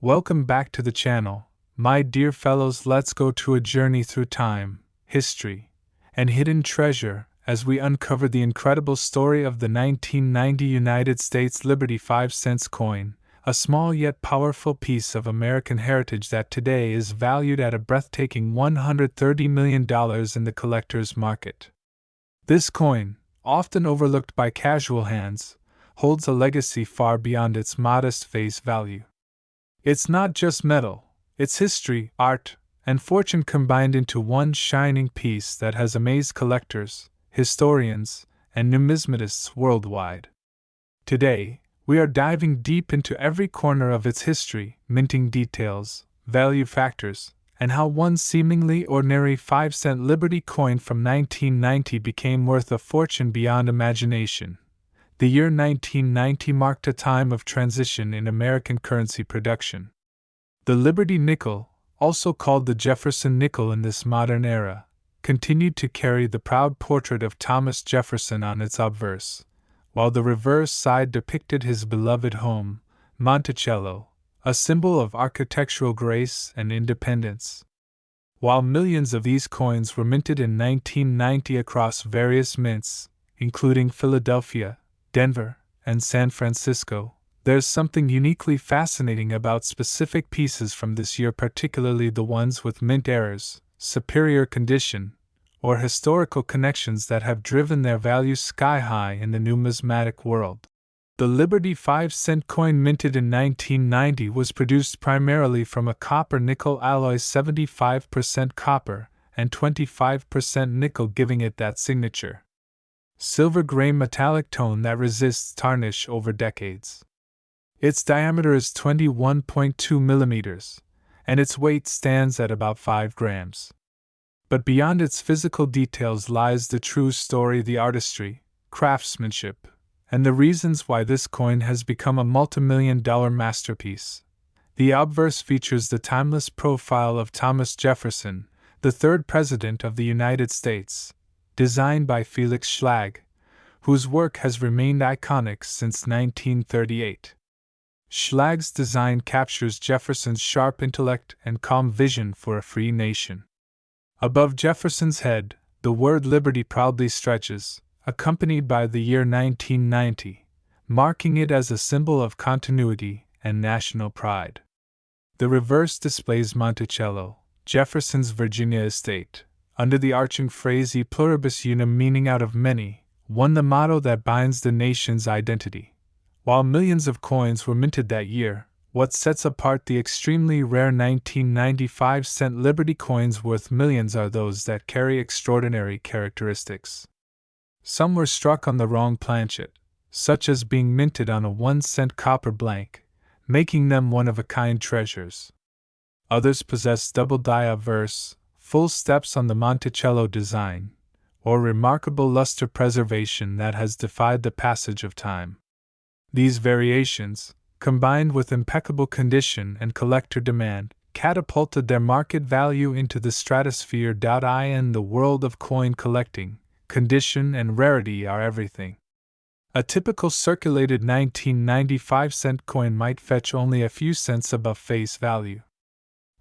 Welcome back to the channel, my dear fellows. Let's go to a journey through time, history, and hidden treasure as we uncover the incredible story of the 1990 United States Liberty 5-cent coin, a small yet powerful piece of American heritage that today is valued at a breathtaking $130 million in the collector's market. This coin, often overlooked by casual hands, holds a legacy far beyond its modest face value. It's not just metal, it's history, art, and fortune combined into one shining piece that has amazed collectors, historians, and numismatists worldwide. Today, we are diving deep into every corner of its history, minting details, value factors, and how one seemingly ordinary 5-cent Liberty coin from 1990 became worth a fortune beyond imagination. The year 1990 marked a time of transition in American currency production. The Liberty nickel, also called the Jefferson nickel in this modern era, continued to carry the proud portrait of Thomas Jefferson on its obverse, while the reverse side depicted his beloved home, Monticello, a symbol of architectural grace and independence. While millions of these coins were minted in 1990 across various mints, including Philadelphia, Denver, and San Francisco, there's something uniquely fascinating about specific pieces from this year, particularly the ones with mint errors, superior condition, or historical connections that have driven their value sky high in the numismatic world. The Liberty 5-cent coin minted in 1990 was produced primarily from a copper-nickel alloy, 75% copper and 25% nickel, giving it that signature silver-gray metallic tone that resists tarnish over decades. Its diameter is 21.2 millimeters, and its weight stands at about 5 grams. But beyond its physical details lies the true story, the artistry, craftsmanship, and the reasons why this coin has become a multi-million-dollar masterpiece. The obverse features the timeless profile of Thomas Jefferson, the third President of the United States, designed by Felix Schlag, whose work has remained iconic since 1938. Schlag's design captures Jefferson's sharp intellect and calm vision for a free nation. Above Jefferson's head, the word Liberty proudly stretches, accompanied by the year 1990, marking it as a symbol of continuity and national pride. The reverse displays Monticello, Jefferson's Virginia estate, under the arching phrase E pluribus unum, meaning out of many, one, the motto that binds the nation's identity. While millions of coins were minted that year, what sets apart the extremely rare 1990 5-cent Liberty coins worth millions are those that carry extraordinary characteristics. Some were struck on the wrong planchet, such as being minted on a 1-cent copper blank, making them one-of-a-kind treasures. Others possess double-die obverse, full steps on the Monticello design, or remarkable luster preservation that has defied the passage of time. These variations, combined with impeccable condition and collector demand, catapulted their market value into the stratosphere. In the world of coin collecting, condition and rarity are everything. A typical circulated 1990 5-cent coin might fetch only a few cents above face value.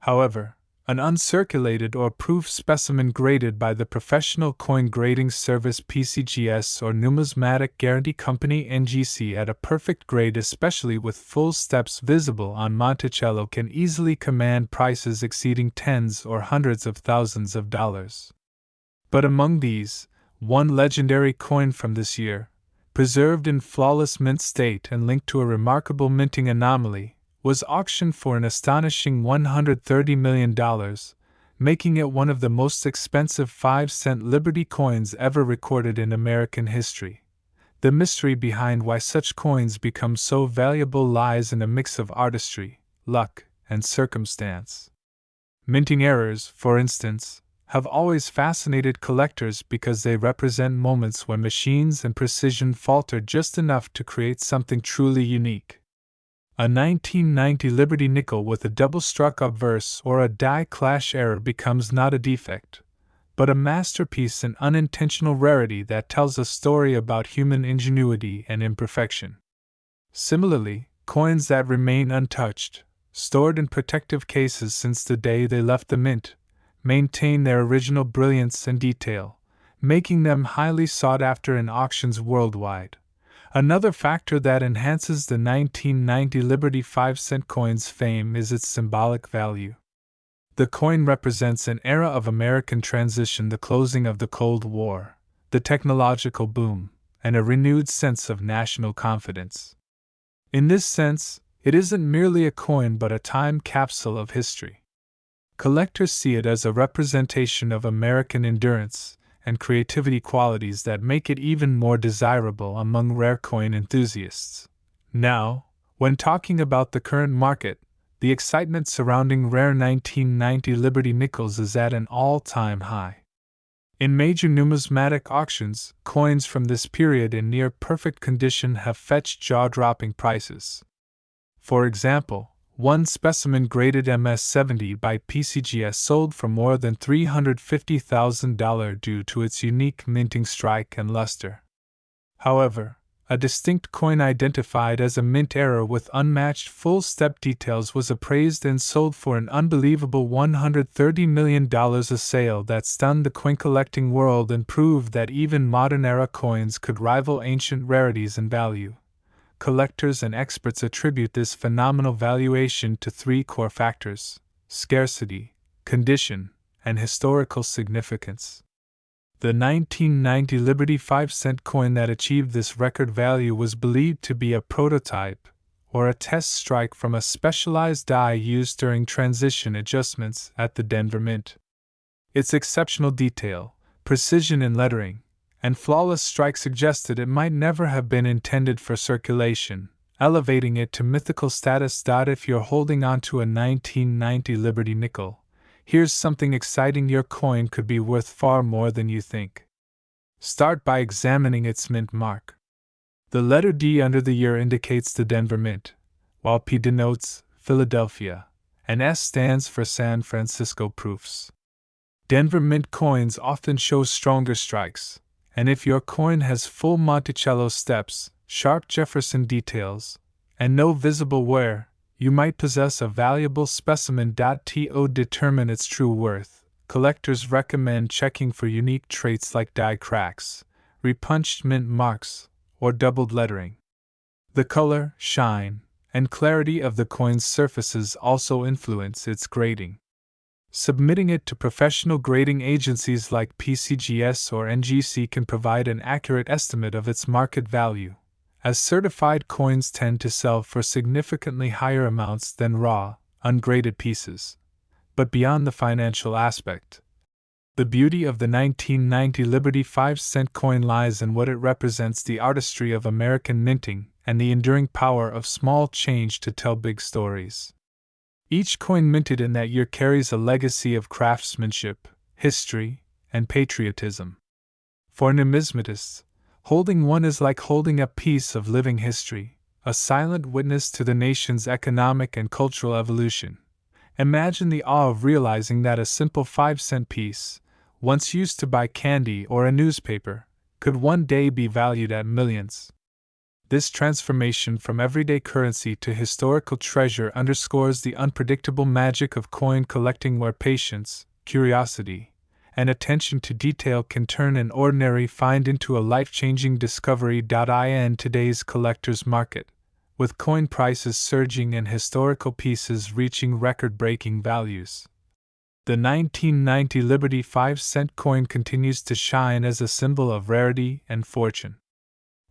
However, an uncirculated or proof specimen graded by the Professional Coin Grading Service (PCGS) or Numismatic Guarantee Company (NGC) at a perfect grade, especially with full steps visible on Monticello, can easily command prices exceeding tens or hundreds of thousands of dollars. But among these, one legendary coin from this year, preserved in flawless mint state and linked to a remarkable minting anomaly, was auctioned for an astonishing $130 million, making it one of the most expensive 5-cent Liberty coins ever recorded in American history. The mystery behind why such coins become so valuable lies in a mix of artistry, luck, and circumstance. Minting errors, for instance, have always fascinated collectors because they represent moments when machines and precision falter just enough to create something truly unique. A 1990 Liberty nickel with a double-struck obverse or a die clash error becomes not a defect, but a masterpiece, an unintentional rarity that tells a story about human ingenuity and imperfection. Similarly, coins that remain untouched, stored in protective cases since the day they left the mint, maintain their original brilliance and detail, making them highly sought after in auctions worldwide. Another factor that enhances the 1990 Liberty 5-cent coin's fame is its symbolic value. The coin represents an era of American transition, the closing of the Cold War, the technological boom, and a renewed sense of national confidence. In this sense, it isn't merely a coin but a time capsule of history. Collectors see it as a representation of American endurance and creativity, qualities that make it even more desirable among rare coin enthusiasts. Now, when talking about the current market, the excitement surrounding rare 1990 Liberty nickels is at an all-time high. In major numismatic auctions, coins from this period in near-perfect condition have fetched jaw-dropping prices. For example, one specimen graded MS-70 by PCGS sold for more than $350,000 due to its unique minting strike and luster. However, a distinct coin identified as a mint error with unmatched full-step details was appraised and sold for an unbelievable $130 million, a sale that stunned the coin-collecting world and proved that even modern-era coins could rival ancient rarities in value. Collectors and experts attribute this phenomenal valuation to three core factors: scarcity, condition, and historical significance. The 1990 Liberty 5-cent coin that achieved this record value was believed to be a prototype, or a test strike from a specialized die used during transition adjustments at the Denver Mint. Its exceptional detail, precision in lettering, and flawless strike suggested it might never have been intended for circulation, elevating it to mythical status. If you're holding onto a 1990 Liberty nickel, here's something exciting: your coin could be worth far more than you think. Start by examining its mint mark. The letter D under the year indicates the Denver Mint, while P denotes Philadelphia, and S stands for San Francisco Proofs. Denver Mint coins often show stronger strikes, and if your coin has full Monticello steps, sharp Jefferson details, and no visible wear, you might possess a valuable specimen. To determine its true worth, collectors recommend checking for unique traits like die cracks, repunched mint marks, or doubled lettering. The color, shine, and clarity of the coin's surfaces also influence its grading. Submitting it to professional grading agencies like PCGS or NGC can provide an accurate estimate of its market value, as certified coins tend to sell for significantly higher amounts than raw, ungraded pieces. But beyond the financial aspect, the beauty of the 1990 Liberty 5-cent coin lies in what it represents: the artistry of American minting and the enduring power of small change to tell big stories. Each coin minted in that year carries a legacy of craftsmanship, history, and patriotism. For numismatists, holding one is like holding a piece of living history, a silent witness to the nation's economic and cultural evolution. Imagine the awe of realizing that a simple 5-cent piece, once used to buy candy or a newspaper, could one day be valued at millions. This transformation from everyday currency to historical treasure underscores the unpredictable magic of coin collecting, where patience, curiosity, and attention to detail can turn an ordinary find into a life-changing discovery. In today's collector's market, with coin prices surging and historical pieces reaching record-breaking values, the 1990 Liberty 5-cent coin continues to shine as a symbol of rarity and fortune.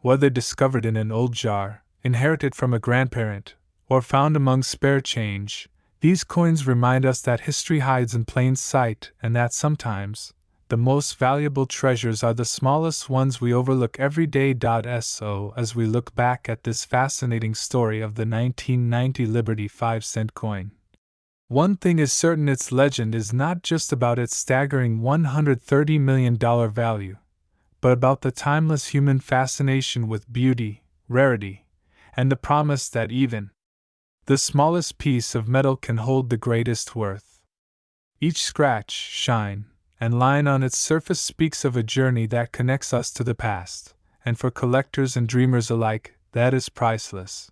Whether discovered in an old jar, inherited from a grandparent, or found among spare change, these coins remind us that history hides in plain sight and that sometimes the most valuable treasures are the smallest ones we overlook every day. So, as we look back at this fascinating story of the 1990 Liberty 5-cent coin, one thing is certain: its legend is not just about its staggering $130 million value, but about the timeless human fascination with beauty, rarity, and the promise that even the smallest piece of metal can hold the greatest worth. Each scratch, shine, and line on its surface speaks of a journey that connects us to the past, and for collectors and dreamers alike, that is priceless.